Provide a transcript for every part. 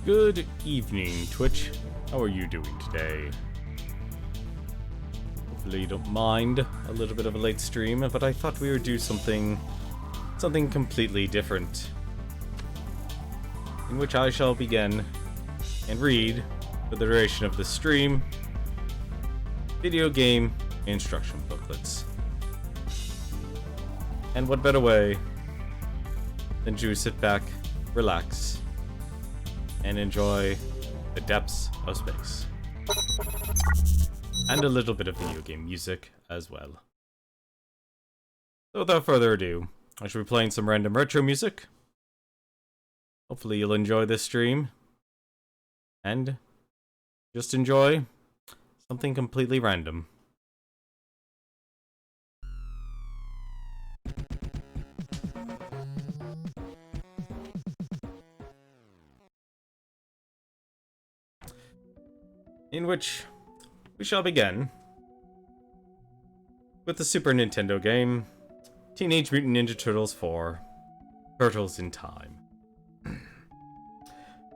Good evening, Twitch. How are you doing today? Hopefully you don't mind a little bit of a late stream, but I thought we would do something completely different, in which I shall begin and read, for the duration of the stream, video game instruction booklets. And what better way than to sit back, relax, and enjoy the depths of space. And a little bit of video game music as well. So without further ado, I shall be playing some random retro music. Hopefully you'll enjoy this stream. And just enjoy something completely random. In which we shall begin with the Super Nintendo game Teenage Mutant Ninja Turtles 4: Turtles in Time.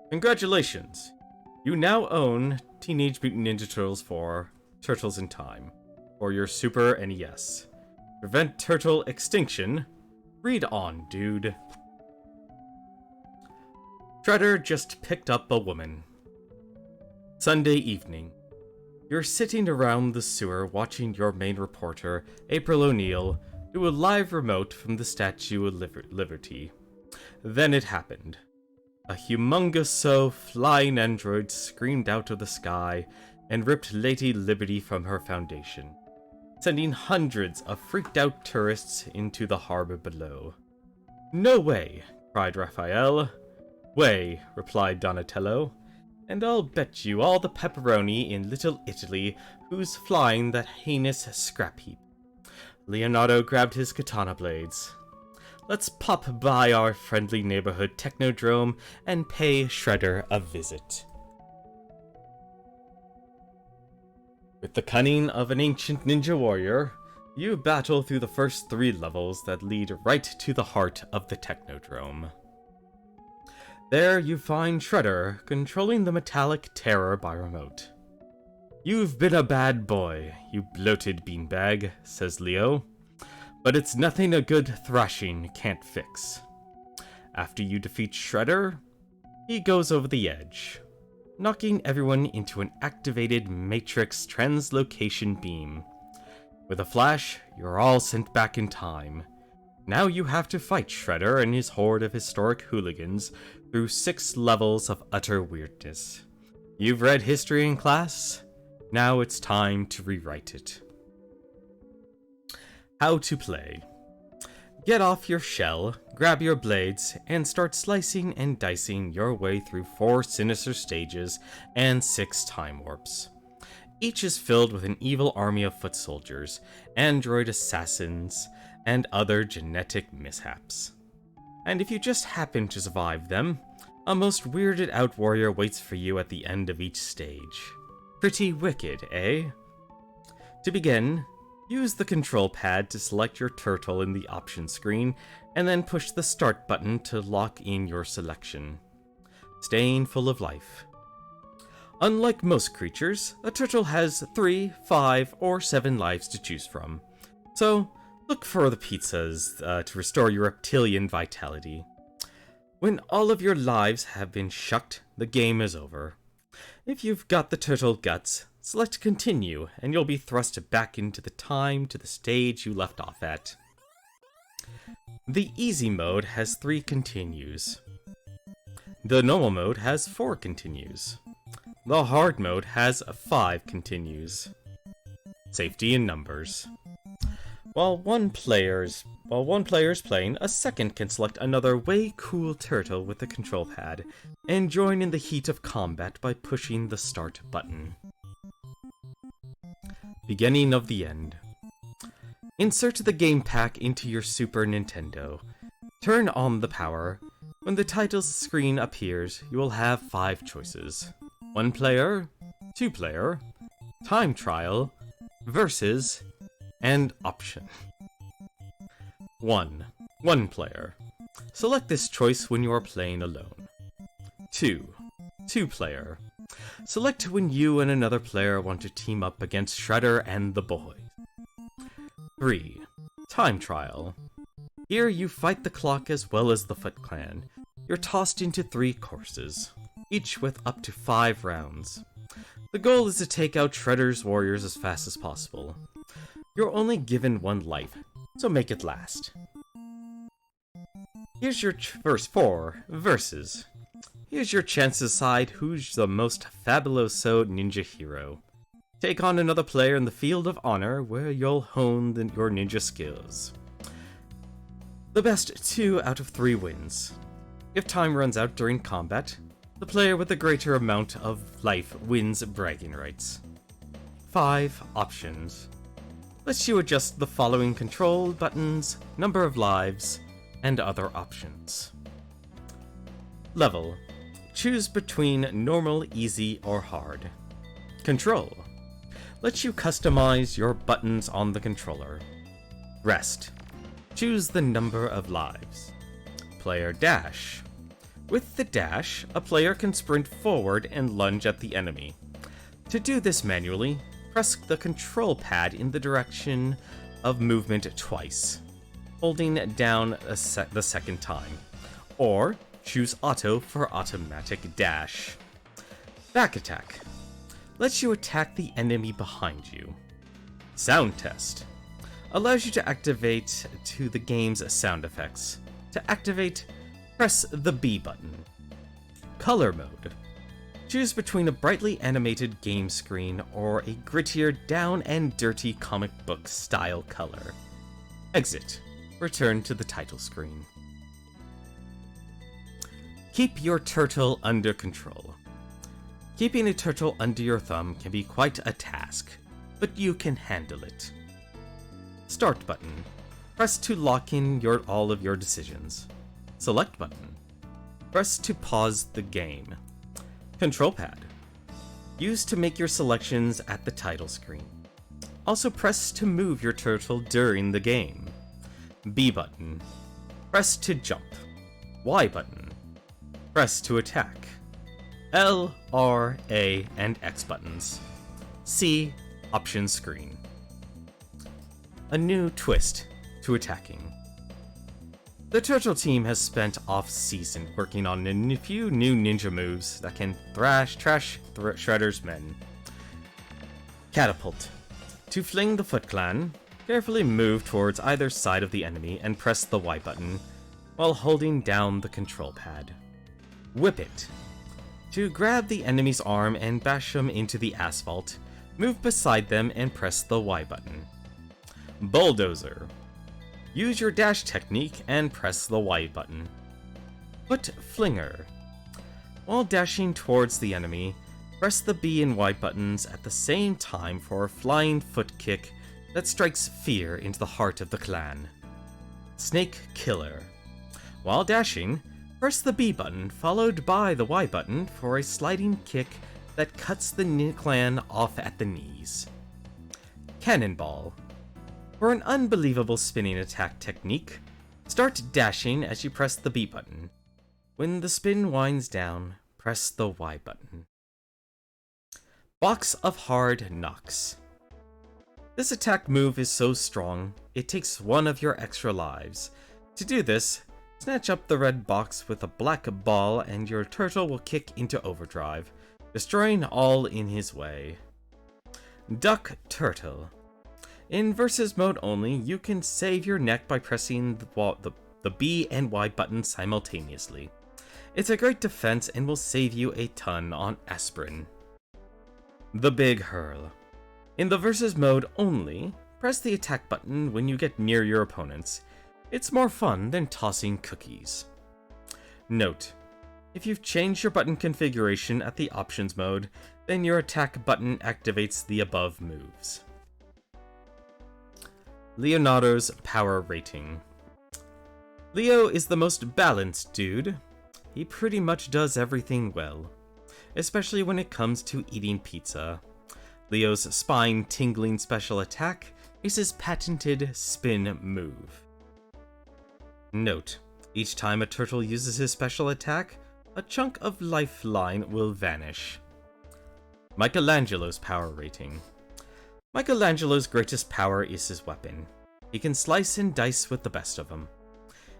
Congratulations! You now own Teenage Mutant Ninja Turtles 4: Turtles in Time for your Super NES. Prevent turtle extinction? Read on, dude. Shredder just picked up a woman. Sunday evening. You're sitting around the sewer watching your main reporter, April O'Neil, do a live remote from the Statue of Liberty. Then it happened. A humongous flying android screamed out of the sky and ripped Lady Liberty from her foundation, sending hundreds of freaked out tourists into the harbor below. No way, cried Raphael. Way, replied Donatello. And I'll bet you all the pepperoni in Little Italy who's flying that heinous scrap heap. Leonardo grabbed his katana blades. Let's pop by our friendly neighborhood Technodrome and pay Shredder a visit. With the cunning of an ancient ninja warrior, you battle through the first 3 levels that lead right to the heart of the Technodrome. There you find Shredder controlling the metallic terror by remote. You've been a bad boy, you bloated beanbag, says Leo. But it's nothing a good thrashing can't fix. After you defeat Shredder, he goes over the edge, knocking everyone into an activated Matrix translocation beam. With a flash, you're all sent back in time. Now you have to fight Shredder and his horde of historic hooligans through 6 levels of utter weirdness. You've read history in class? Now it's time to rewrite it. How to play. Get off your shell, grab your blades, and start slicing and dicing your way through 4 sinister stages and 6 time warps. Each is filled with an evil army of foot soldiers, android assassins, and other genetic mishaps. And if you just happen to survive them, a most weirded out warrior waits for you at the end of each stage. Pretty wicked, eh? To begin, use the control pad to select your turtle in the options screen, and then push the start button to lock in your selection. Staying full of life. Unlike most creatures, a turtle has 3, 5, or 7 lives to choose from. So, look for the pizzas to restore your reptilian vitality. When all of your lives have been shucked, the game is over. If you've got the turtle guts, select continue, and you'll be thrust back into the time to the stage you left off at. The easy mode has 3 continues. The normal mode has 4 continues. The hard mode has 5 continues. Safety in numbers. While one player's playing, a second can select another way cool turtle with the control pad, and join in the heat of combat by pushing the start button. Beginning of the end. Insert the game pack into your Super Nintendo. Turn on the power. When the title screen appears, you will have 5 choices. 1 player, 2 player, time trial, versus, and option. 1. One player. Select this choice when you are playing alone. 2. 2-player. Select when you and another player want to team up against Shredder and the boys. 3. Time trial. Here you fight the clock as well as the Foot Clan. You're tossed into 3 courses, each with up to 5 rounds. The goal is to take out Shredder's warriors as fast as possible. You're only given 1 life, so make it last. Here's your verse 4, Versus. Here's your chance to decide who's the most fabuloso ninja hero. Take on another player in the field of honor where you'll hone your ninja skills. The best 2 out of 3 wins. If time runs out during combat, the player with the greater amount of life wins bragging rights. 5 options. Lets you adjust the following control buttons, number of lives, and other options. Level. Choose between normal, easy, or hard. Control. Lets you customize your buttons on the controller. Rest. Choose the number of lives. Player dash. With the dash, a player can sprint forward and lunge at the enemy. To do this manually, press the control pad in the direction of movement twice, holding down the second time, or choose auto for automatic dash. Back attack. Lets you attack the enemy behind you. Sound test. Allows you to activate to the game's sound effects. To activate, press the B button. Color mode. Choose between a brightly animated game screen or a grittier, down and dirty comic book style color. Exit. Return to the title screen. Keep your turtle under control. Keeping a turtle under your thumb can be quite a task, but you can handle it. Start button. Press to lock in all of your decisions. Select button. Press to pause the game. Control pad. Use to make your selections at the title screen. Also press to move your turtle during the game. B button. Press to jump. Y button. Press to attack. L, R, A, and X buttons. C, option screen. A new twist to attacking. The Turtle team has spent off-season working on a few new ninja moves that can trash Shredder's men. Catapult. To fling the Foot Clan, carefully move towards either side of the enemy and press the Y button while holding down the control pad. Whip it. To grab the enemy's arm and bash them into the asphalt, move beside them and press the Y button. Bulldozer. Use your dash technique and press the Y button. Foot Flinger. While dashing towards the enemy, press the B and Y buttons at the same time for a flying foot kick that strikes fear into the heart of the clan. Snake Killer. While dashing, press the B button followed by the Y button for a sliding kick that cuts the clan off at the knees. Cannonball. For an unbelievable spinning attack technique, start dashing as you press the B button. When the spin winds down, press the Y button. Box of Hard Knocks. This attack move is so strong, it takes one of your extra lives. To do this, snatch up the red box with a black ball and your turtle will kick into overdrive, destroying all in his way. Duck Turtle. In versus mode only, you can save your neck by pressing the B and Y buttons simultaneously. It's a great defense and will save you a ton on aspirin. The Big Hurl. In the versus mode only, press the attack button when you get near your opponents. It's more fun than tossing cookies. Note: if you've changed your button configuration at the options mode, then your attack button activates the above moves. Leonardo's power rating. Leo is the most balanced dude. He pretty much does everything well, especially when it comes to eating pizza. Leo's spine-tingling special attack is his patented spin move. Note: each time a turtle uses his special attack, a chunk of lifeline will vanish. Michelangelo's power rating. Michelangelo's greatest power is his weapon. He can slice and dice with the best of them.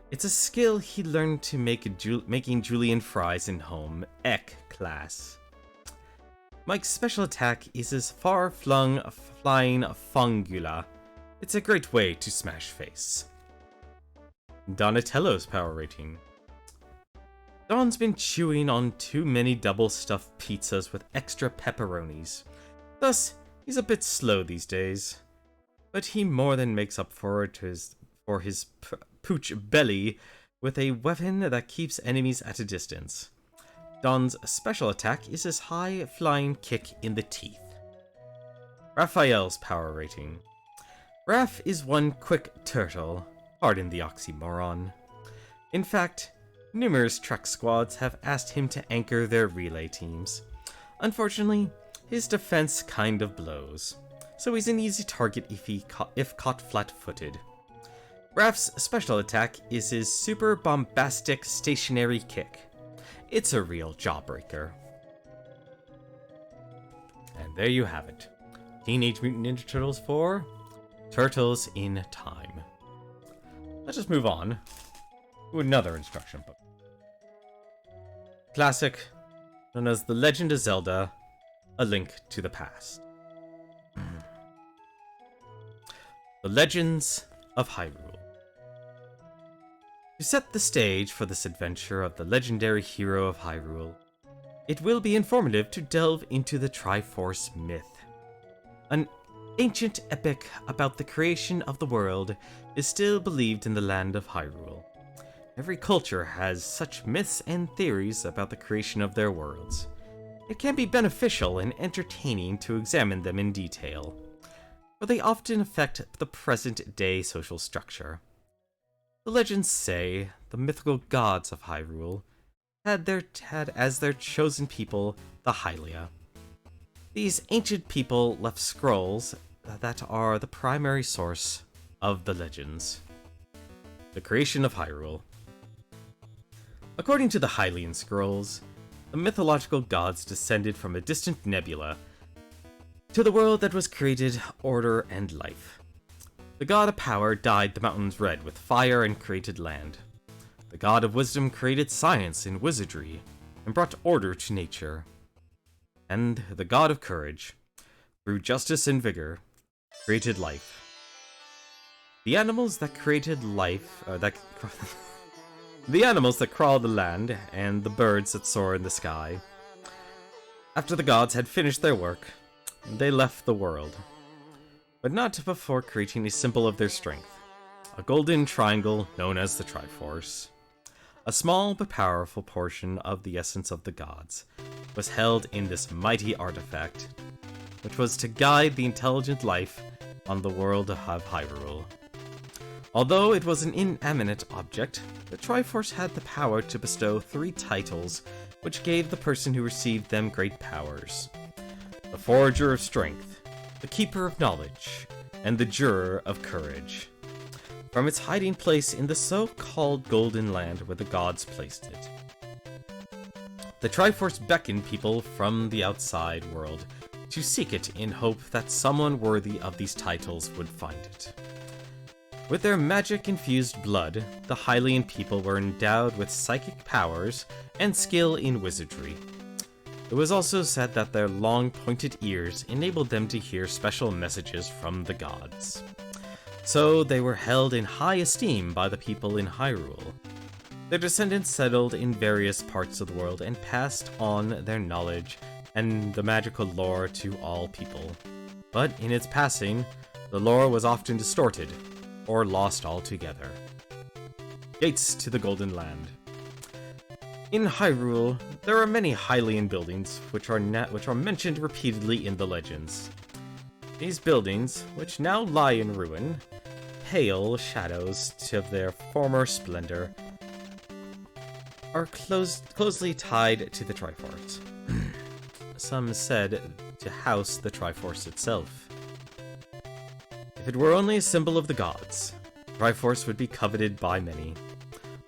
It's a skill he learned to making julienne fries in home ec class. Mike's special attack is his far-flung flying fungula. It's a great way to smash face. Donatello's power rating. Don's been chewing on too many double-stuffed pizzas with extra pepperonis. Thus, he's a bit slow these days. But he more than makes up for it for his pooch belly with a weapon that keeps enemies at a distance. Don's special attack is his high-flying kick in the teeth. Raphael's power rating. Raph is one quick turtle. Pardon the oxymoron. In fact, numerous Trek squads have asked him to anchor their relay teams. Unfortunately, his defense kind of blows, so he's an easy target if caught flat-footed. Raph's special attack is his super bombastic stationary kick. It's a real jawbreaker. And there you have it. Teenage Mutant Ninja Turtles 4, Turtles in Time. Let's just move on to another instruction book. Classic, known as The Legend of Zelda, A Link to the Past. The Legends of Hyrule. To set the stage for this adventure of the legendary hero of Hyrule, it will be informative to delve into the Triforce Myth. An ancient epic about the creation of the world is still believed in the land of Hyrule. Every culture has such myths and theories about the creation of their worlds. It can be beneficial and entertaining to examine them in detail, but they often affect the present-day social structure. The legends say the mythical gods of Hyrule had as their chosen people the Hylia. These ancient people left scrolls that are the primary source of the legends. The creation of Hyrule. According to the Hylian scrolls, the mythological gods descended from a distant nebula to the world that was created order and life. The god of power dyed the mountains red with fire and created land. The god of wisdom created science and wizardry and brought order to nature. And the god of courage, through justice and vigor, created life. The animals that created life, the animals that crawl the land, and the birds that soar in the sky. After the gods had finished their work, they left the world. But not before creating a symbol of their strength, a golden triangle known as the Triforce. A small but powerful portion of the essence of the gods was held in this mighty artifact, which was to guide the intelligent life on the world of Hyrule. Although it was an inanimate object, the Triforce had the power to bestow 3 titles, which gave the person who received them great powers. The Forager of Strength, the Keeper of Knowledge, and the Juror of Courage, from its hiding place in the so-called Golden Land where the gods placed it. The Triforce beckoned people from the outside world to seek it in hope that someone worthy of these titles would find it. With their magic-infused blood, the Hylian people were endowed with psychic powers and skill in wizardry. It was also said that their long, pointed ears enabled them to hear special messages from the gods. So they were held in high esteem by the people in Hyrule. Their descendants settled in various parts of the world and passed on their knowledge and the magical lore to all people. But in its passing, the lore was often distorted or lost altogether. Gates to the Golden Land. In Hyrule, there are many Hylian buildings which are mentioned repeatedly in the legends. These buildings, which now lie in ruin, pale shadows of their former splendor, are closely tied to the Triforce. Some said to house the Triforce itself. If it were only a symbol of the gods, Triforce would be coveted by many.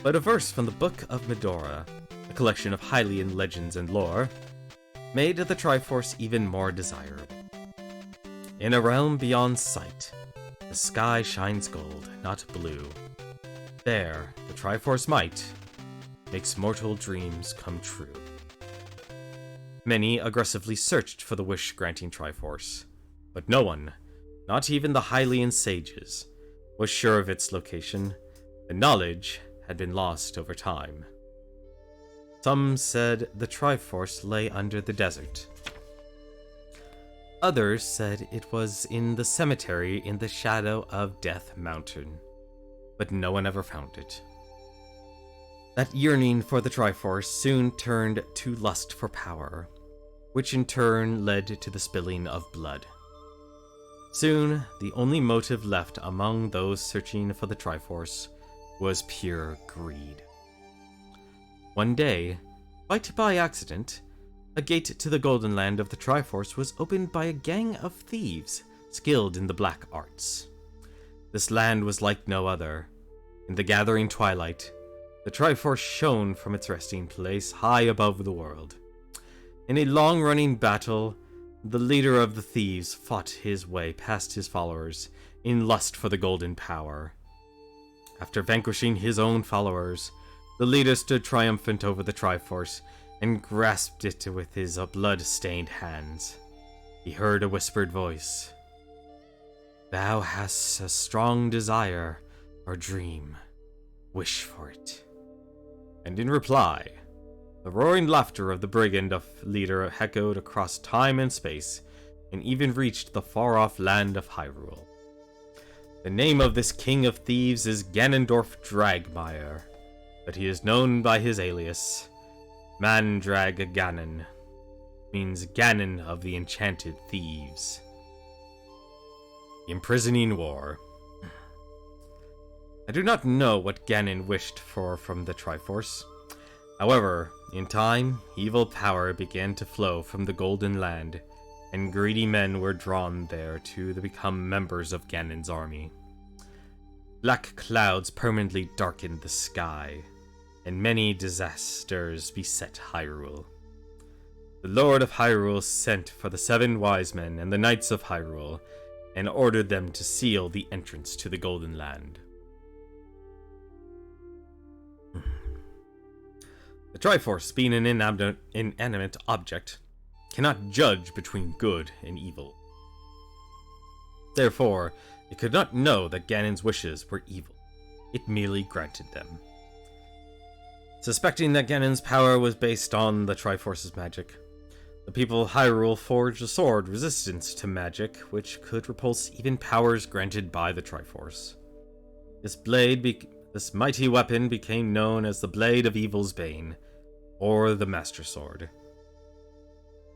But a verse from the Book of Medora, a collection of Hylian legends and lore, made the Triforce even more desirable. In a realm beyond sight, the sky shines gold, not blue. There, the Triforce might makes mortal dreams come true. Many aggressively searched for the wish-granting Triforce, but no one, not even the Hylian sages, was sure of its location. The knowledge had been lost over time. Some said the Triforce lay under the desert. Others said it was in the cemetery in the shadow of Death Mountain, but no one ever found it. That yearning for the Triforce soon turned to lust for power, which in turn led to the spilling of blood. Soon, the only motive left among those searching for the Triforce was pure greed. One day, quite by accident, a gate to the Golden Land of the Triforce was opened by a gang of thieves skilled in the black arts. This land was like no other. In the gathering twilight, the Triforce shone from its resting place high above the world. In a long-running battle, the leader of the thieves fought his way past his followers in lust for the golden power. After vanquishing his own followers, the leader stood triumphant over the Triforce and grasped it with his blood-stained hands. He heard a whispered voice. "Thou hast a strong desire or dream. Wish for it." And in reply, the roaring laughter of the brigand leader echoed across time and space, and even reached the far-off land of Hyrule. The name of this king of thieves is Ganondorf Dragmire, but he is known by his alias, Mandrag Ganon, means Ganon of the Enchanted Thieves. The Imprisoning War. I do not know what Ganon wished for from the Triforce. However, in time, evil power began to flow from the Golden Land, and greedy men were drawn there to become members of Ganon's army. Black clouds permanently darkened the sky, and many disasters beset Hyrule. The Lord of Hyrule sent for the 7 wise men and the Knights of Hyrule, and ordered them to seal the entrance to the Golden Land. The Triforce, being an inanimate object, cannot judge between good and evil. Therefore, it could not know that Ganon's wishes were evil. It merely granted them. Suspecting that Ganon's power was based on the Triforce's magic, the people of Hyrule forged a sword resistant to magic, which could repulse even powers granted by the Triforce. This mighty weapon became known as the Blade of Evil's Bane, or the Master Sword.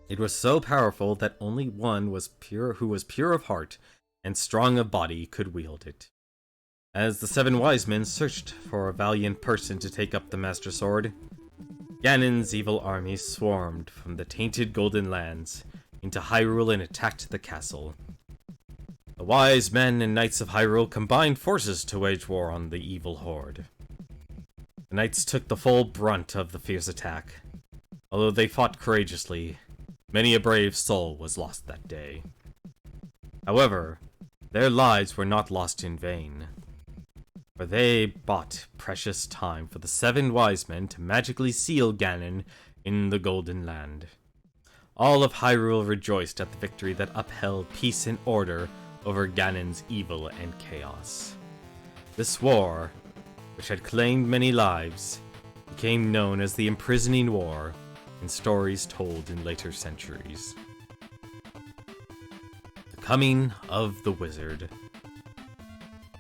It was so powerful that only one who was pure of heart and strong of body could wield it. As the 7 wise men searched for a valiant person to take up the Master Sword, Ganon's evil army swarmed from the tainted Golden Lands into Hyrule and attacked the castle. The wise men and knights of Hyrule combined forces to wage war on the evil horde. The knights took the full brunt of the fierce attack. Although they fought courageously, many a brave soul was lost that day. However, their lives were not lost in vain, for they bought precious time for the 7 wise men to magically seal Ganon in the Golden Land. All of Hyrule rejoiced at the victory that upheld peace and order over Ganon's evil and chaos. This war, which had claimed many lives, became known as the Imprisoning War in stories told in later centuries. The Coming of the Wizard.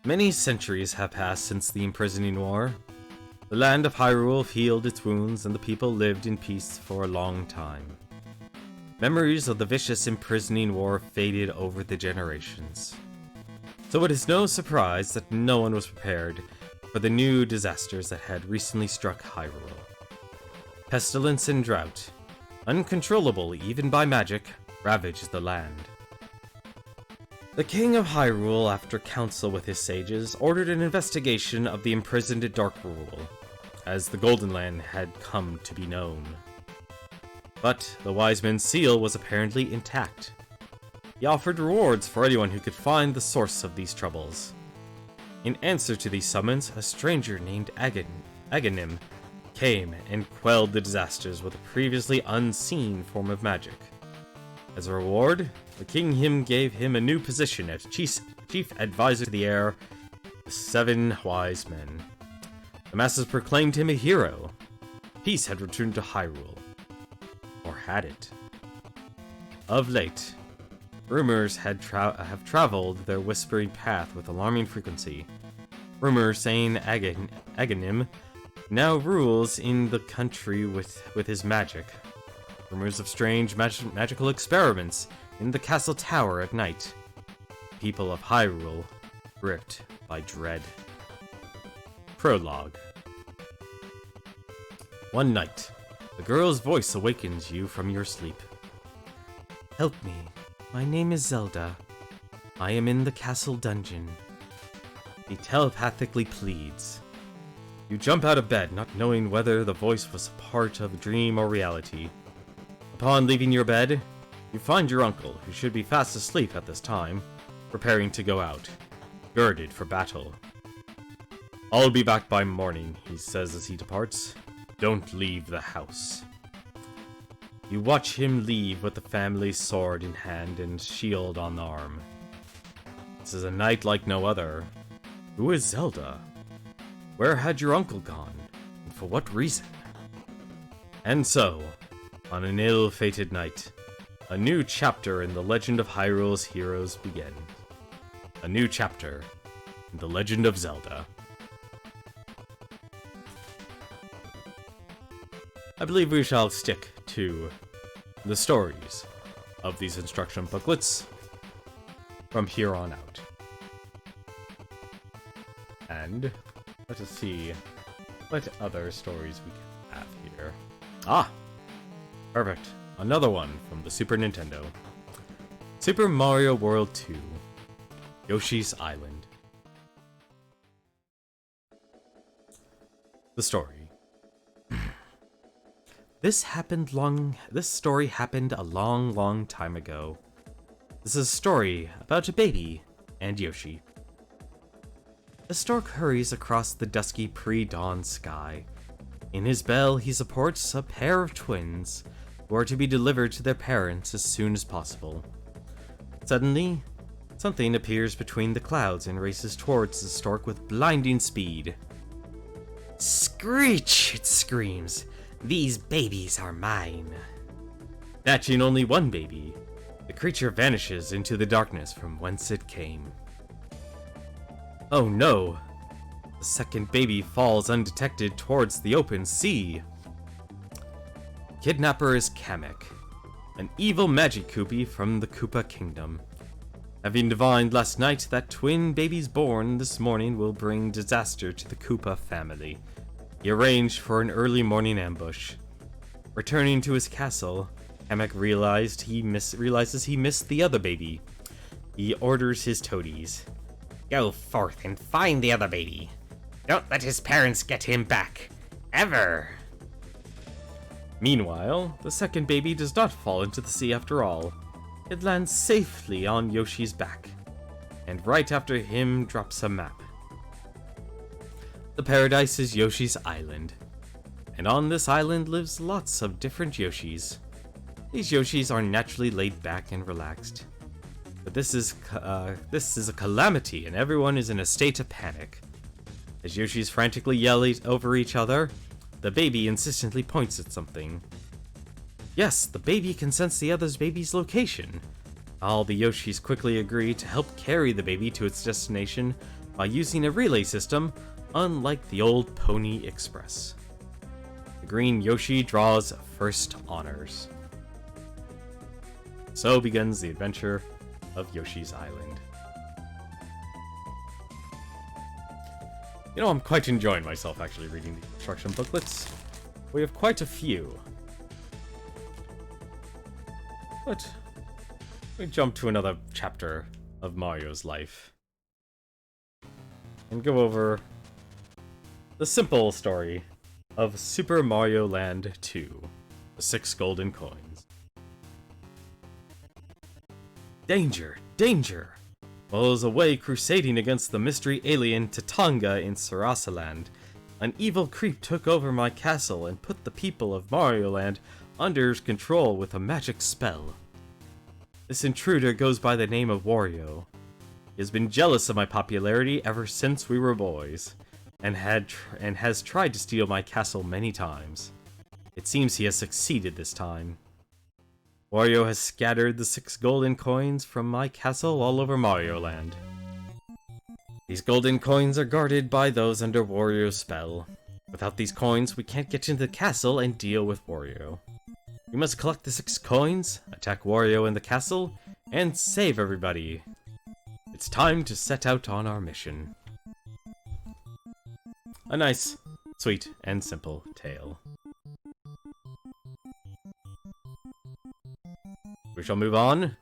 Many centuries have passed since the Imprisoning War. The land of Hyrule healed its wounds, and the people lived in peace for a long time. Memories of the vicious Imprisoning War faded over the generations. So it is no surprise that no one was prepared for the new disasters that had recently struck Hyrule. Pestilence and drought, uncontrollable even by magic, ravaged the land. The King of Hyrule, after council with his sages, ordered an investigation of the imprisoned Dark Rule. as the Golden Land had come to be known. But the wise man's seal was apparently intact. He offered rewards for anyone who could find the source of these troubles. In answer to these summons, a stranger named Aghanim came and quelled the disasters with a previously unseen form of magic. As a reward, the king gave him a new position as chief advisor to the heir, the 7 wise men. The masses proclaimed him a hero. Peace had returned to Hyrule. Or had it? Of late, rumors have traveled their whispering path with alarming frequency. Rumors saying Aghanim now rules in the country with his magic. Rumors of strange magical experiments in the castle tower at night. People of Hyrule gripped by dread. Prologue. One night, a girl's voice awakens you from your sleep. Help me. My name is Zelda. I am in the castle dungeon. He telepathically pleads. You jump out of bed, not knowing whether the voice was part of a dream or reality. Upon leaving your bed, you find your uncle, who should be fast asleep at this time, preparing to go out, girded for battle. I'll be back by morning, he says as he departs. Don't leave the house. You watch him leave with the family sword in hand and shield on the arm. This is a night like no other. Who is Zelda? Where had your uncle gone? And for what reason? And so, on an ill-fated night, a new chapter in the legend of Hyrule's heroes begins. A new chapter in the legend of Zelda. I believe we shall stick to the stories of these instruction booklets from here on out. And let us see what other stories we can have here. Ah! Perfect. Another one from the Super Nintendo. Super Mario World 2. Yoshi's Island. The story. This story happened a long time ago. This is a story about a baby and Yoshi. A stork hurries across the dusky pre-dawn sky. In his bell, he supports a pair of twins who are to be delivered to their parents as soon as possible. Suddenly, something appears between the clouds and races towards the stork with blinding speed. Screech! It screams. These babies are mine. Catching only one baby, the creature vanishes into the darkness from whence it came. Oh no! The second baby falls undetected towards the open sea. Kidnapper is Kamek, an evil magic Koopa from the Koopa Kingdom. Having divined last night that twin babies born this morning will bring disaster to the Koopa family, he arranged for an early morning ambush. Returning to his castle, Kamek realizes he missed the other baby. He orders his toadies. Go forth and find the other baby. Don't let his parents get him back. Ever. Meanwhile, the second baby does not fall into the sea after all. It lands safely on Yoshi's back, and right after him drops a map. The paradise is Yoshi's Island, and on this island lives lots of different Yoshis. These Yoshis are naturally laid back and relaxed. But this is a calamity, and everyone is in a state of panic. As Yoshis frantically yell over each other, the baby insistently points at something. Yes, the baby can sense the other baby's location. All the Yoshis quickly agree to help carry the baby to its destination by using a relay system, unlike the old Pony Express. The green Yoshi draws first honors. So begins the adventure of Yoshi's Island. You know, I'm quite enjoying myself actually reading the instruction booklets. We have quite a few. But we jump to another chapter of Mario's life and go over the simple story of Super Mario Land 2, the 6 golden coins. Danger! Danger! While I was away crusading against the mystery alien Tatanga in Sarasaland, an evil creep took over my castle and put the people of Mario Land under his control with a magic spell. This intruder goes by the name of Wario. He has been jealous of my popularity ever since we were boys, and has tried to steal my castle many times. It seems he has succeeded this time. Wario has scattered the 6 golden coins from my castle all over Mario Land. These golden coins are guarded by those under Wario's spell. Without these coins, we can't get into the castle and deal with Wario. We must collect the 6 coins, attack Wario in the castle, and save everybody. It's time to set out on our mission. A nice, sweet, and simple tale. We shall move on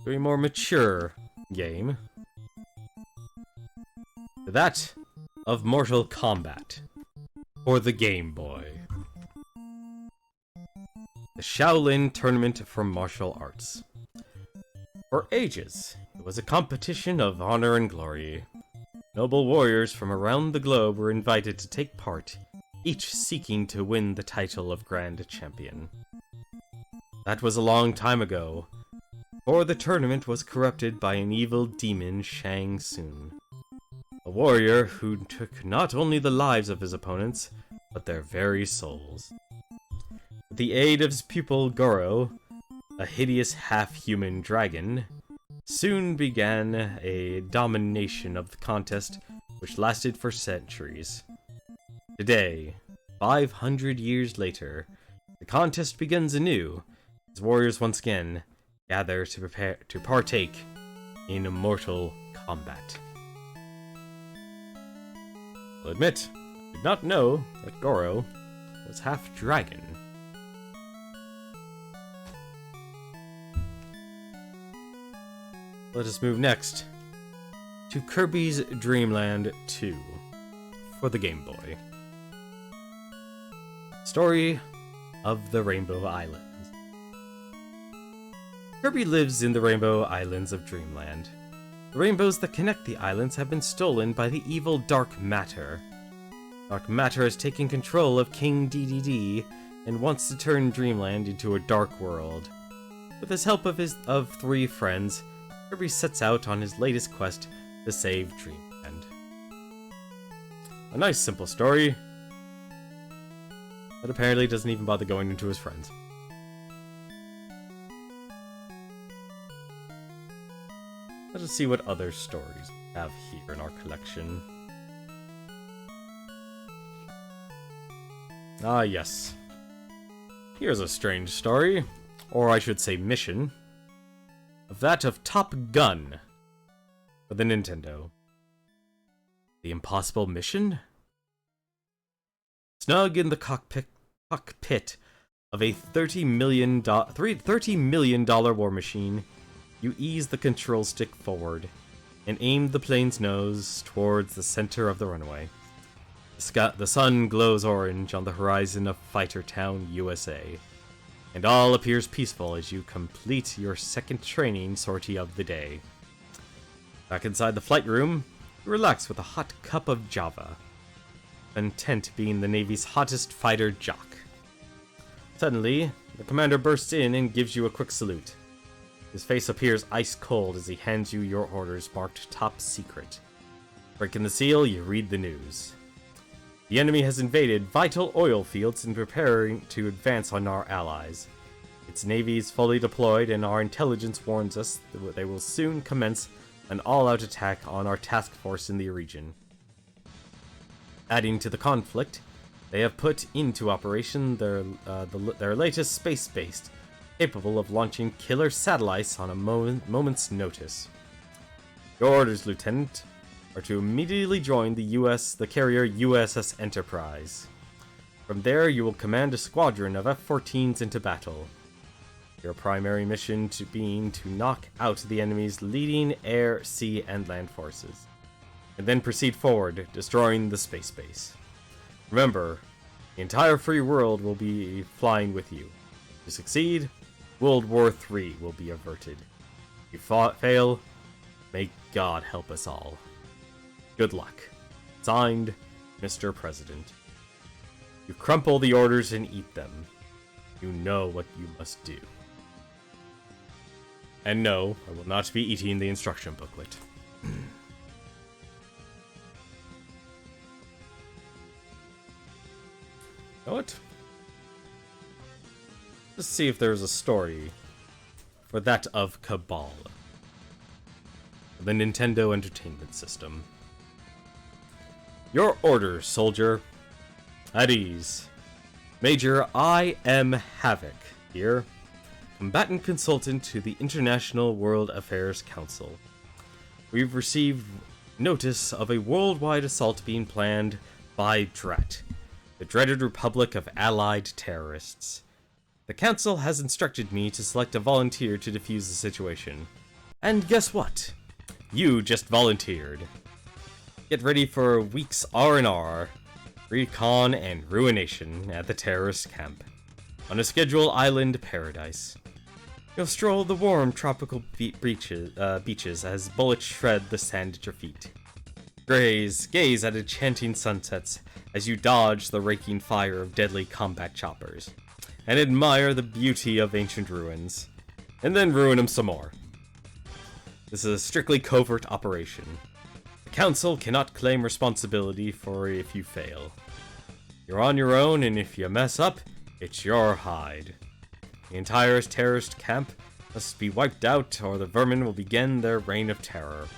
to a more mature game. That of Mortal Kombat for the Game Boy. The Shaolin Tournament for Martial Arts. For ages, it was a competition of honor and glory. Noble warriors from around the globe were invited to take part, each seeking to win the title of Grand Champion. That was a long time ago, for the tournament was corrupted by an evil demon, Shang Tsung. A warrior who took not only the lives of his opponents, but their very souls. With the aid of his pupil Goro, a hideous half-human dragon, soon began a domination of the contest which lasted for centuries. Today, 500 years later, the contest begins anew, as warriors once again gather to prepare to partake in Mortal Kombat. I'll admit, I did not know that Goro was half dragon. Let us move next to Kirby's Dreamland 2 for the Game Boy. Story of the Rainbow Islands. Kirby lives in the Rainbow Islands of Dreamland. The rainbows that connect the islands have been stolen by the evil Dark Matter. Dark Matter has taken control of King Dedede and wants to turn Dreamland into a dark world. With the help of 3 friends, Kirby sets out on his latest quest to save Dreamland. A nice simple story, but apparently doesn't even bother going into his friends. Let us see what other stories we have here in our collection. Ah, yes. Here's a strange story, or I should say mission, of that of Top Gun for the Nintendo. The Impossible Mission? Snug in the cockpit of a $30 million war machine, you ease the control stick forward and aim the plane's nose towards the center of the runway. The sun glows orange on the horizon of Fighter Town, USA, and all appears peaceful as you complete your second training sortie of the day. Back inside the flight room, you relax with a hot cup of Java, content being the Navy's hottest fighter jock. Suddenly, the commander bursts in and gives you a quick salute. His face appears ice cold as he hands you your orders marked Top Secret. Breaking the seal, you read the news. The enemy has invaded vital oil fields and preparing to advance on our allies. Its navy is fully deployed, and our intelligence warns us that they will soon commence an all-out attack on our task force in the region. Adding to the conflict, they have put into operation their latest space-based, capable of launching killer satellites on a moment's notice. Your orders, Lieutenant, are to immediately join the carrier USS Enterprise. From there, you will command a squadron of F-14s into battle. Your primary mission being to knock out the enemy's leading air, sea, and land forces, and then proceed forward, destroying the space base. Remember, The entire free world will be flying with you. If you succeed, World War III will be averted. If you fail, may God help us all. Good luck. Signed, Mr. President. You crumple the orders and eat them. You know what you must do. And no, I will not be eating the instruction booklet. Know what? Let's see if there's a story for that of Cabal, the Nintendo Entertainment System. Your orders, soldier. At ease. Major I.M. Havoc here, combatant consultant to the International World Affairs Council. We've received notice of a worldwide assault being planned by Drat, the dreaded Republic of Allied Terrorists. The Council has instructed me to select a volunteer to defuse the situation. And guess what? You just volunteered. Get ready for a week's R&R, recon and ruination at the terrorist camp, on a scheduled island paradise. You'll stroll the warm tropical beaches as bullets shred the sand at your feet. Gaze at enchanting sunsets as you dodge the raking fire of deadly combat choppers, and admire the beauty of ancient ruins, and then ruin them some more. This is a strictly covert operation. The Council cannot claim responsibility for if you fail. You're on your own, and if you mess up, it's your hide. The entire terrorist camp must be wiped out, or the vermin will begin their reign of terror.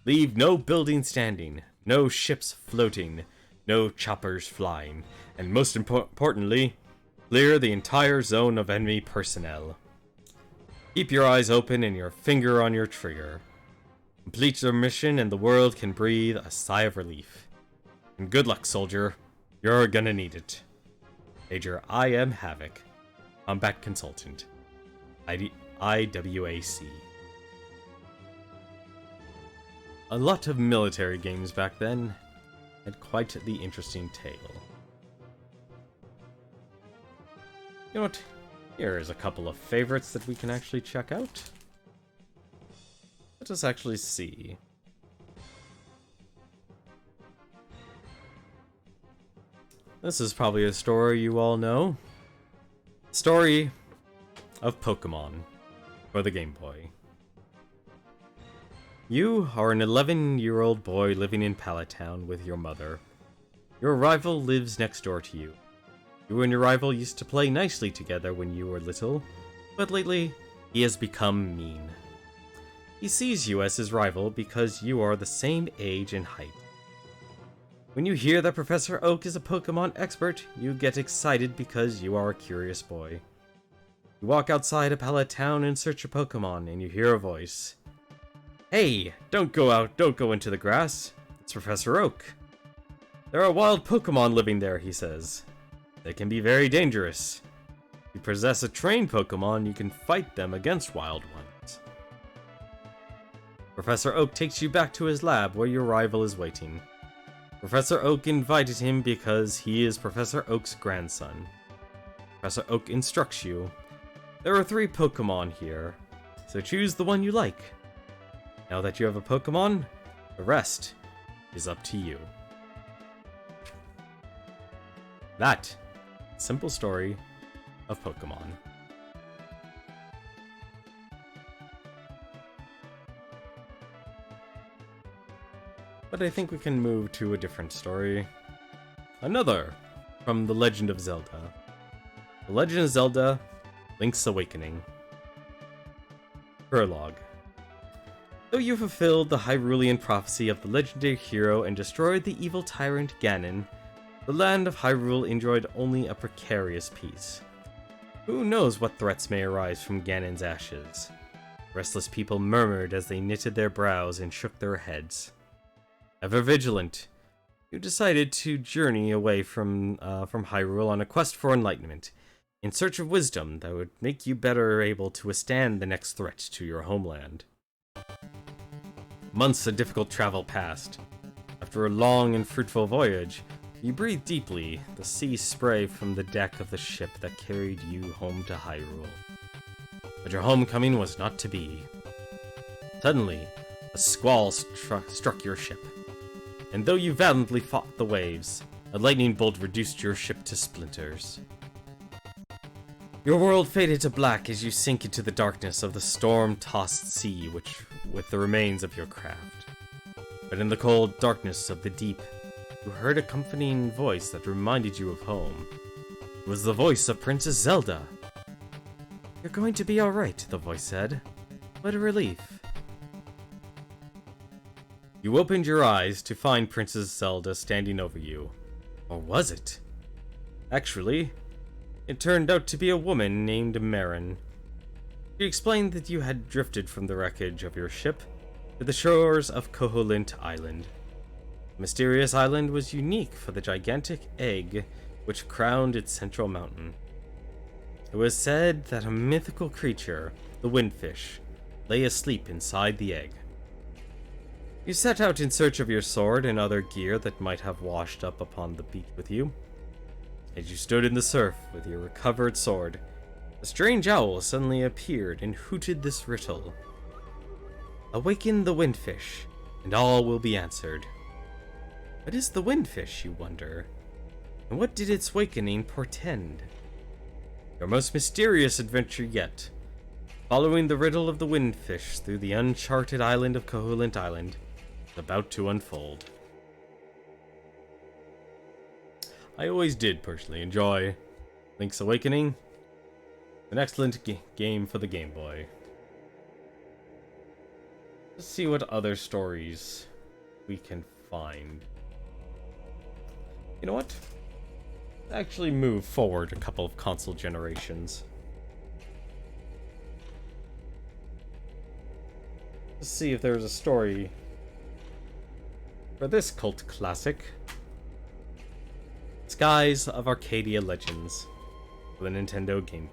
Leave no building standing, no ships floating, no choppers flying, and most importantly, clear the entire zone of enemy personnel. Keep your eyes open and your finger on your trigger. Complete your mission and the world can breathe a sigh of relief. And good luck, soldier. You're gonna need it. Major I.M. Havoc, Combat Consultant, IWAC. A lot of military games back then had quite the interesting tale. You know what? Here's a couple of favorites that we can actually check out. Let us actually see. This is probably a story you all know. Story of Pokemon for the Game Boy. You are an 11-year-old boy living in Pallet Town with your mother. Your rival lives next door to you. You and your rival used to play nicely together when you were little, but lately he has become mean. He sees you as his rival because you are the same age and height. When you hear that Professor Oak is a Pokemon expert, you get excited because you are a curious boy. You walk outside a Pallet Town in search of Pokemon, and you hear a voice. Hey, don't go into the grass. It's Professor Oak. There are wild Pokemon living there, he says. They can be very dangerous. If you possess a trained Pokemon, you can fight them against wild ones. Professor Oak takes you back to his lab where your rival is waiting. Professor Oak invited him because he is Professor Oak's grandson. Professor Oak instructs you. There are 3 Pokemon here, so choose the one you like. Now that you have a Pokemon, the rest is up to you. That simple story of Pokemon. But I think we can move to a different story. Another from The Legend of Zelda. The Legend of Zelda, Link's Awakening. Prologue. Though you fulfilled the Hyrulean prophecy of the legendary hero and destroyed the evil tyrant Ganon, the land of Hyrule enjoyed only a precarious peace. Who knows what threats may arise from Ganon's ashes? Restless people murmured as they knitted their brows and shook their heads. Ever vigilant, you decided to journey away from Hyrule on a quest for enlightenment, in search of wisdom that would make you better able to withstand the next threat to your homeland. Months of difficult travel passed. After a long and fruitful voyage, You breathe deeply, the sea spray from the deck of the ship that carried you home to Hyrule. But your homecoming was not to be. Suddenly, a squall struck your ship, and though you valiantly fought the waves, a lightning bolt reduced your ship to splinters. Your world faded to black as you sink into the darkness of the storm-tossed sea with the remains of your craft. But in the cold darkness of the deep, you heard a comforting voice that reminded you of home. It was the voice of Princess Zelda. "You're going to be alright," the voice said. "What a relief." You opened your eyes to find Princess Zelda standing over you. Or was it? Actually, it turned out to be a woman named Marin. She explained that you had drifted from the wreckage of your ship to the shores of Koholint Island. The mysterious island was unique for the gigantic egg which crowned its central mountain. It was said that a mythical creature, the windfish, lay asleep inside the egg. You set out in search of your sword and other gear that might have washed up upon the beach with you. As you stood in the surf with your recovered sword, a strange owl suddenly appeared and hooted this riddle. "Awaken the windfish, and all will be answered." What is the windfish, you wonder? And what did its awakening portend? Your most mysterious adventure yet, following the riddle of the windfish through the uncharted island of Koholint Island, is about to unfold. I always did personally enjoy Link's Awakening. An excellent game for the Game Boy. Let's see what other stories we can find. You know what? Actually move forward a couple of console generations. Let's see if there's a story for this cult classic. Skies of Arcadia Legends for the Nintendo GameCube.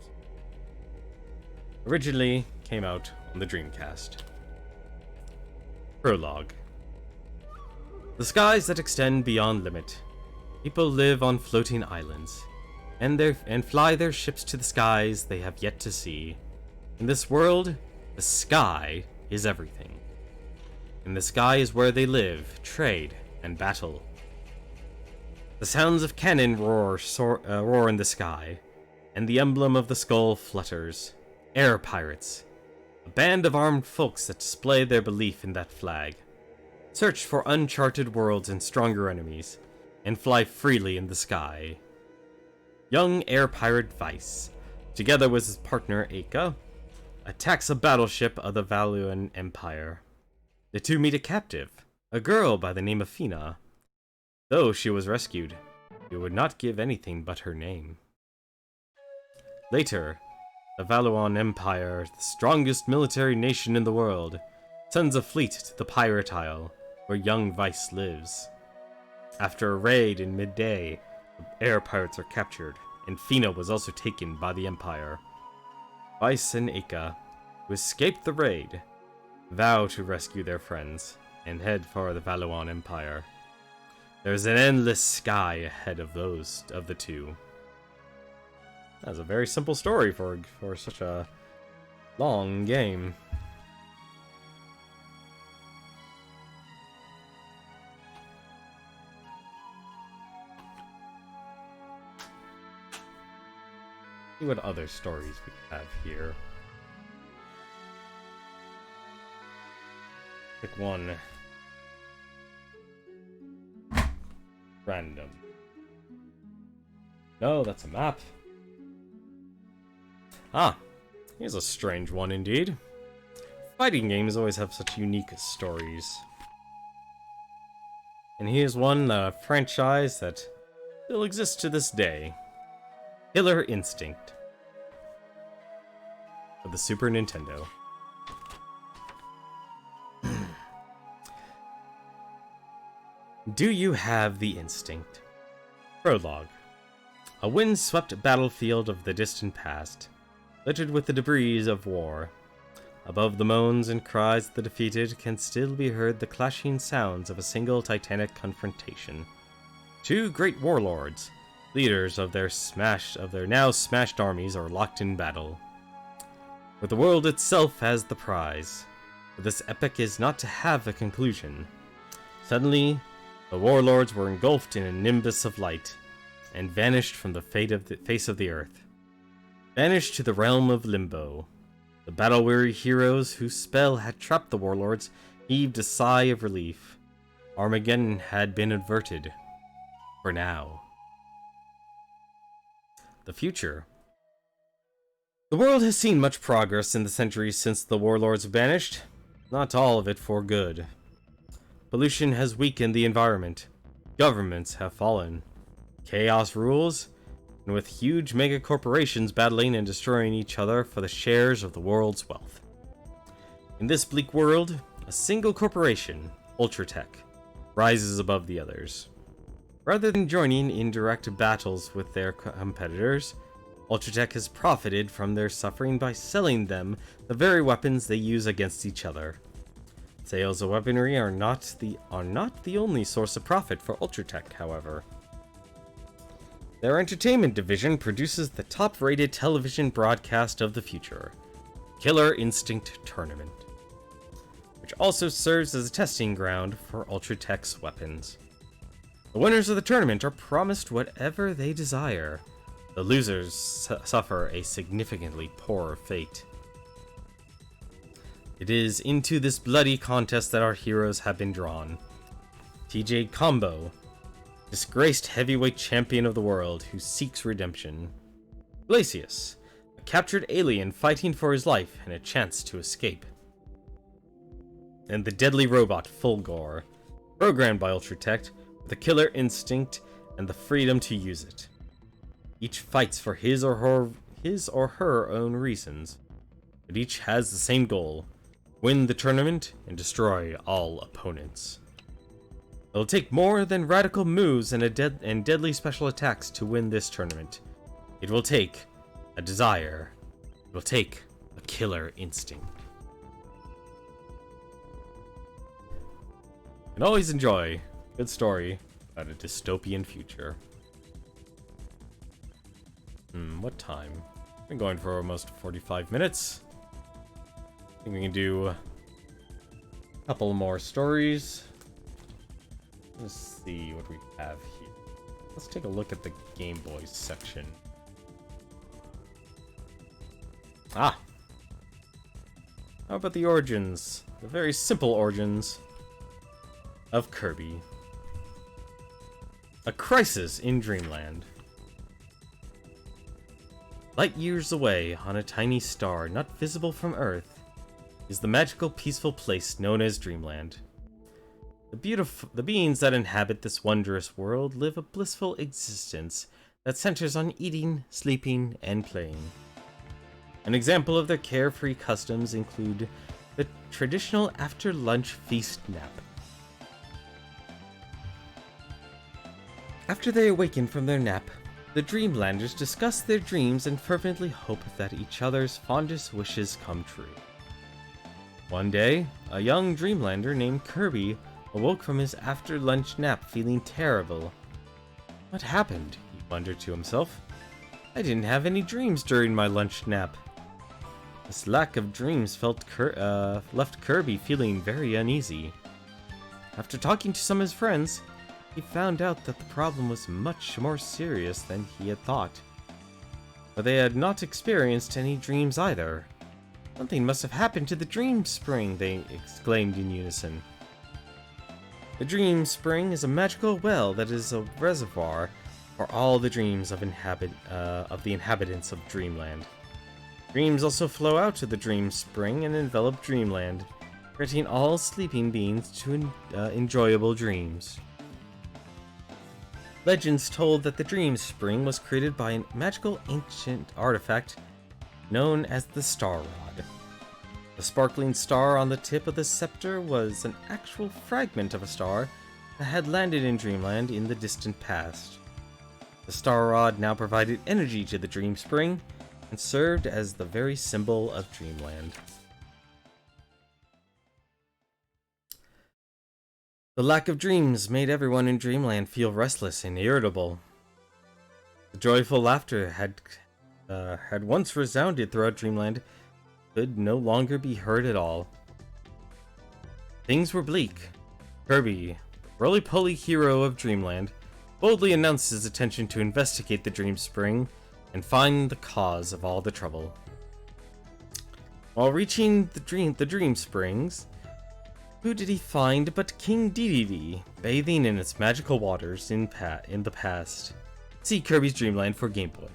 Originally came out on the Dreamcast. Prologue. The skies that extend beyond limit. People live on floating islands, and fly their ships to the skies they have yet to see. In this world, the sky is everything. And the sky is where they live, trade, and battle. The sounds of cannon roar in the sky, and the emblem of the skull flutters. Air pirates, a band of armed folks that display their belief in that flag, search for uncharted worlds and stronger enemies, and fly freely in the sky. Young air pirate Vice, together with his partner Eika, attacks a battleship of the Valuan Empire. The two meet a captive, a girl by the name of Fina. Though she was rescued, she would not give anything but her name. Later, the Valuan Empire, the strongest military nation in the world, sends a fleet to the Pirate Isle, where young Vice lives. After a raid in midday, the air pirates are captured, and Fina was also taken by the Empire. Vice and Eika, who escaped the raid, vow to rescue their friends, and head for the Valuan Empire. There's an endless sky ahead of the two. That's a very simple story for such a long game. See what other stories we have here. Pick one. Random. No, that's a map. Ah, here's a strange one indeed. Fighting games always have such unique stories. And here's one franchise that still exists to this day. Killer Instinct. For the Super Nintendo. Do you have the instinct? Prologue. A wind-swept battlefield of the distant past, littered with the debris of war. Above the moans and cries of the defeated can still be heard the clashing sounds of a single titanic confrontation. Two great warlords, leaders of their now smashed armies, are locked in battle, with the world itself as the prize. But this epic is not to have a conclusion. Suddenly, the warlords were engulfed in a nimbus of light, and vanished from the face of the earth. Vanished to the realm of Limbo. The battle-weary heroes whose spell had trapped the warlords heaved a sigh of relief. Armageddon had been averted. For now. The future. The world has seen much progress in the centuries since the warlords vanished, not all of it for good. Pollution has weakened the environment. Governments have fallen. Chaos rules, and with huge mega-corporations battling and destroying each other for the shares of the world's wealth. In this bleak world, a single corporation, Ultratech, rises above the others. Rather than joining in direct battles with their competitors, Ultratech has profited from their suffering by selling them the very weapons they use against each other. Sales of weaponry are not the only source of profit for Ultratech, however. Their entertainment division produces the top-rated television broadcast of the future, Killer Instinct Tournament, which also serves as a testing ground for Ultratech's weapons. The winners of the tournament are promised whatever they desire. The losers suffer a significantly poorer fate. It is into this bloody contest that our heroes have been drawn. TJ Combo, disgraced heavyweight champion of the world who seeks redemption. Glacius, a captured alien fighting for his life and a chance to escape. And the deadly robot Fulgor, programmed by Ultratech with a killer instinct and the freedom to use it. Each fights for his or her own reasons, but each has the same goal: win the tournament and destroy all opponents. It'll take more than radical moves and deadly special attacks to win this tournament. It will take a desire. It will take a killer instinct. And always enjoy a good story about a dystopian future. What time? Been going for almost 45 minutes. I think we can do a couple more stories. Let's see what we have here. Let's take a look at the Game Boy section. How about the origins? The very simple origins of Kirby. A crisis in Dreamland. Light years away, on a tiny star not visible from Earth, is the magical, peaceful place known as Dreamland. The beings that inhabit this wondrous world live a blissful existence that centers on eating, sleeping, and playing. An example of their carefree customs include the traditional after-lunch feast nap. After they awaken from their nap, the Dreamlanders discuss their dreams and fervently hope that each other's fondest wishes come true. One day, a young Dreamlander named Kirby awoke from his after-lunch nap feeling terrible. What happened? He wondered to himself. I didn't have any dreams during my lunch nap. This lack of dreams left Kirby feeling very uneasy. After talking to some of his friends, he found out that the problem was much more serious than he had thought. But they had not experienced any dreams either. Something must have happened to the Dream Spring, they exclaimed in unison. The Dream Spring is a magical well that is a reservoir for all the dreams of the inhabitants of Dreamland. Dreams also flow out to the Dream Spring and envelop Dreamland, granting all sleeping beings to enjoyable dreams. Legends told that the Dream Spring was created by a magical ancient artifact known as the Star Rod. The sparkling star on the tip of the scepter was an actual fragment of a star that had landed in Dreamland in the distant past. The Star Rod now provided energy to the Dream Spring and served as the very symbol of Dreamland. The lack of dreams made everyone in Dreamland feel restless and irritable. The joyful laughter had once resounded throughout Dreamland could no longer be heard at all. Things were bleak. Kirby, roly-poly hero of Dreamland, boldly announced his intention to investigate the Dream Spring and find the cause of all the trouble. While reaching the Dream Springs, who did he find but King Dedede, bathing in its magical waters in the past? See Kirby's Dreamland for Game Boy.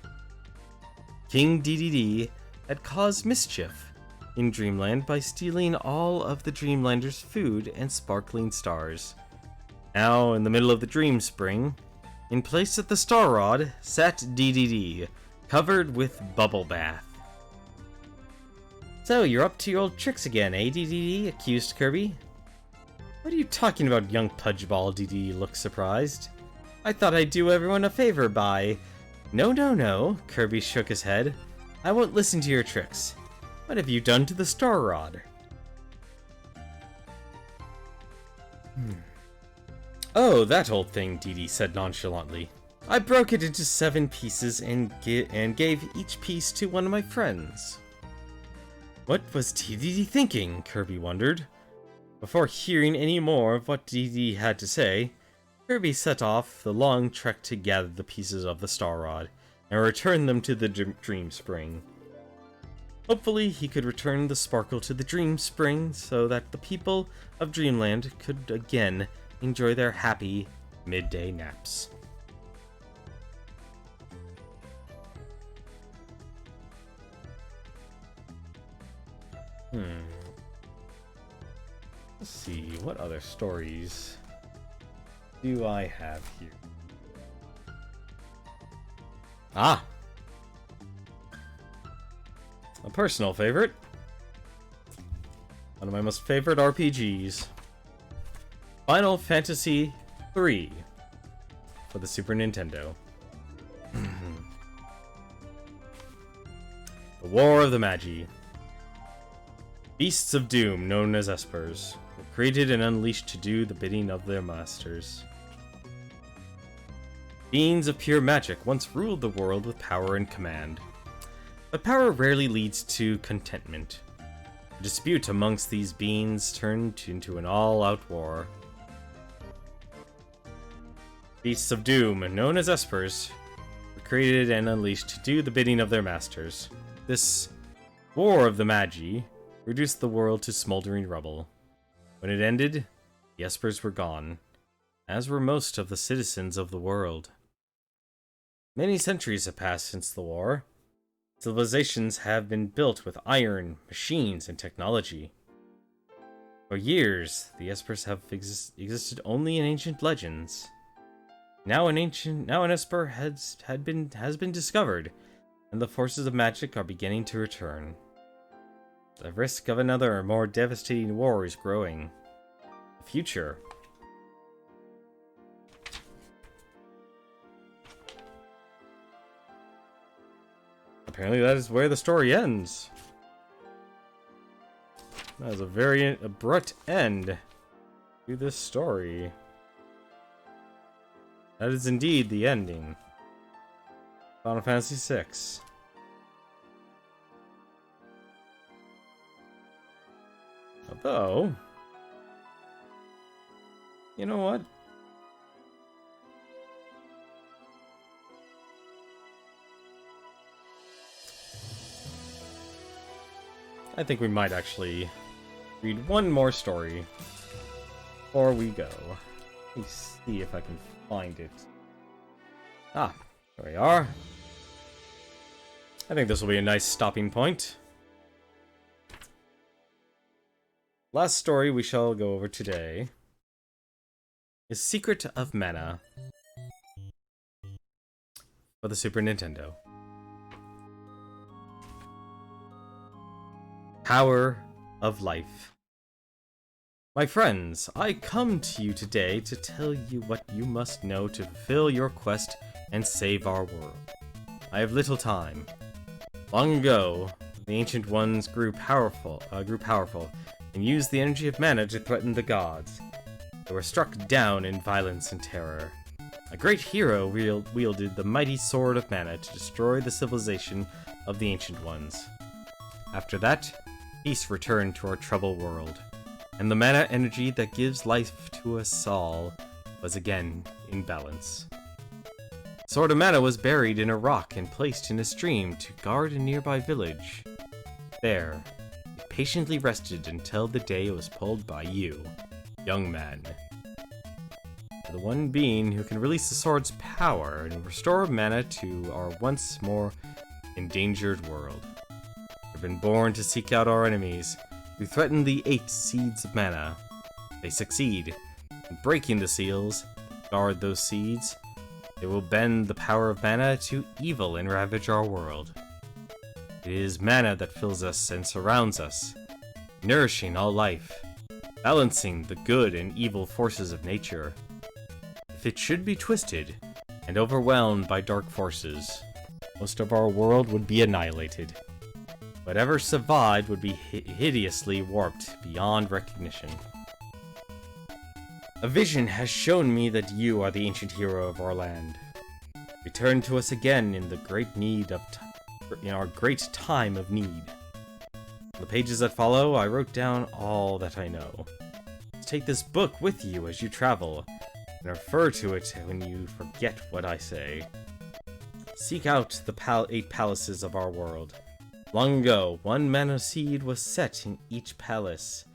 King Dedede had caused mischief in Dreamland by stealing all of the Dreamlanders' food and sparkling stars. Now, in the middle of the Dream Spring, in place of the Star Rod, sat Dedede, covered with bubble bath. So, you're up to your old tricks again, eh, Dedede? Accused Kirby. What are you talking about, young Pudgeball? Dedede looked surprised. I thought I'd do everyone a favor by... No, Kirby shook his head. I won't listen to your tricks. What have you done to the Star Rod? Oh, that old thing, Dedede said nonchalantly. I broke it into 7 pieces and gave each piece to one of my friends. What was Dedede thinking? Kirby wondered. Before hearing any more of what Dedede had to say, Kirby set off the long trek to gather the pieces of the Star Rod and return them to the Dream Spring. Hopefully, he could return the sparkle to the Dream Spring so that the people of Dreamland could again enjoy their happy midday naps. Let's see, what other stories do I have here? Ah! A personal favorite. One of my most favorite RPGs. Final Fantasy III for the Super Nintendo. The War of the Magi. Beasts of Doom, known as Espers, were created and unleashed to do the bidding of their masters. Beings of pure magic once ruled the world with power and command. But power rarely leads to contentment. A dispute amongst these beings turned into an all-out war. Beasts of Doom, known as Espers, were created and unleashed to do the bidding of their masters. This War of the Magi reduced the world to smoldering rubble. When it ended, the Espers were gone, as were most of the citizens of the world. Many centuries have passed since the war. Civilizations have been built with iron, machines, and technology. For years, the Espers have existed only in ancient legends. Now an Esper has been discovered, and the forces of magic are beginning to return. The risk of another, more devastating war is growing. The future. Apparently that is where the story ends. That is a very abrupt end to this story. That is indeed the ending. Final Fantasy VI. Although, you know what? I think we might actually read one more story before we go. Let me see if I can find it. Ah, there we are. I think this will be a nice stopping point. Last story we shall go over today is Secret of Mana for the Super Nintendo. Power of Life. My friends, I come to you today to tell you what you must know to fulfill your quest and save our world. I have little time. Long ago, the Ancient Ones grew powerful, and used the energy of mana to threaten the gods. They were struck down in violence and terror. A great hero wielded the mighty sword of mana to destroy the civilization of the Ancient Ones. After that, peace returned to our troubled world, and the mana energy that gives life to us all was again in balance. Sword of Mana was buried in a rock and placed in a stream to guard a nearby village. There, it patiently rested until the day it was pulled by you, young man. The one being who can release the sword's power and restore mana to our once more endangered world. We've been born to seek out our enemies, who threaten the 8 seeds of mana. They succeed in breaking the seals, guard those seeds. They will bend the power of mana to evil and ravage our world. It is mana that fills us and surrounds us, nourishing all life, balancing the good and evil forces of nature. If it should be twisted and overwhelmed by dark forces, most of our world would be annihilated. Whatever survived would be hideously warped beyond recognition. A vision has shown me that you are the ancient hero of our land. Return to us again in the great need of in our great time of need. In the pages that follow, I wrote down all that I know. Take this book with you as you travel, and refer to it when you forget what I say. Seek out the 8 palaces of our world. Long ago, 1 mana seed was set in each palace.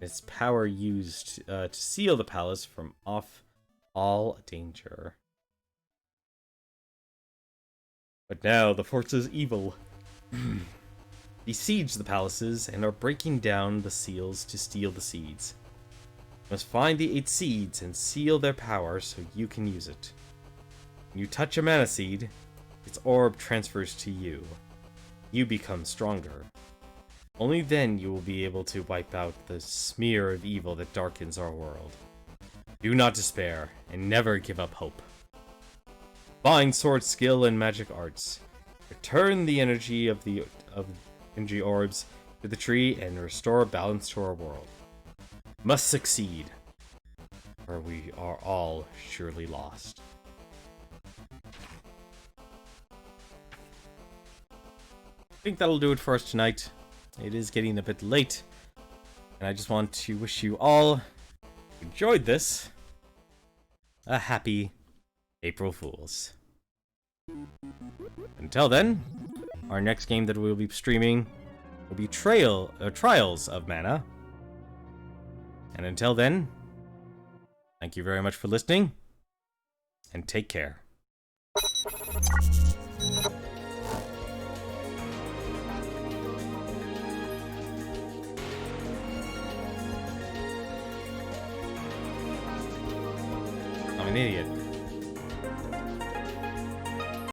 Its power used to seal the palace from off all danger. But now the forces evil besiege the palaces and are breaking down the seals to steal the seeds. You must find the 8 seeds and seal their power so you can use it. When you touch a mana seed, its orb transfers to you. You become stronger. Only then you will be able to wipe out the smear of evil that darkens our world. Do not despair, and never give up hope. Find sword skill and magic arts. Return the energy of energy orbs to the tree and restore balance to our world. Must succeed, or we are all surely lost. I think that'll do it for us tonight. It is getting a bit late, and I just want to wish you all who enjoyed this a happy April Fools. Until then, our next game that we'll be streaming will be Trials of Mana. And until then, thank you very much for listening, and take care. I'm an idiot.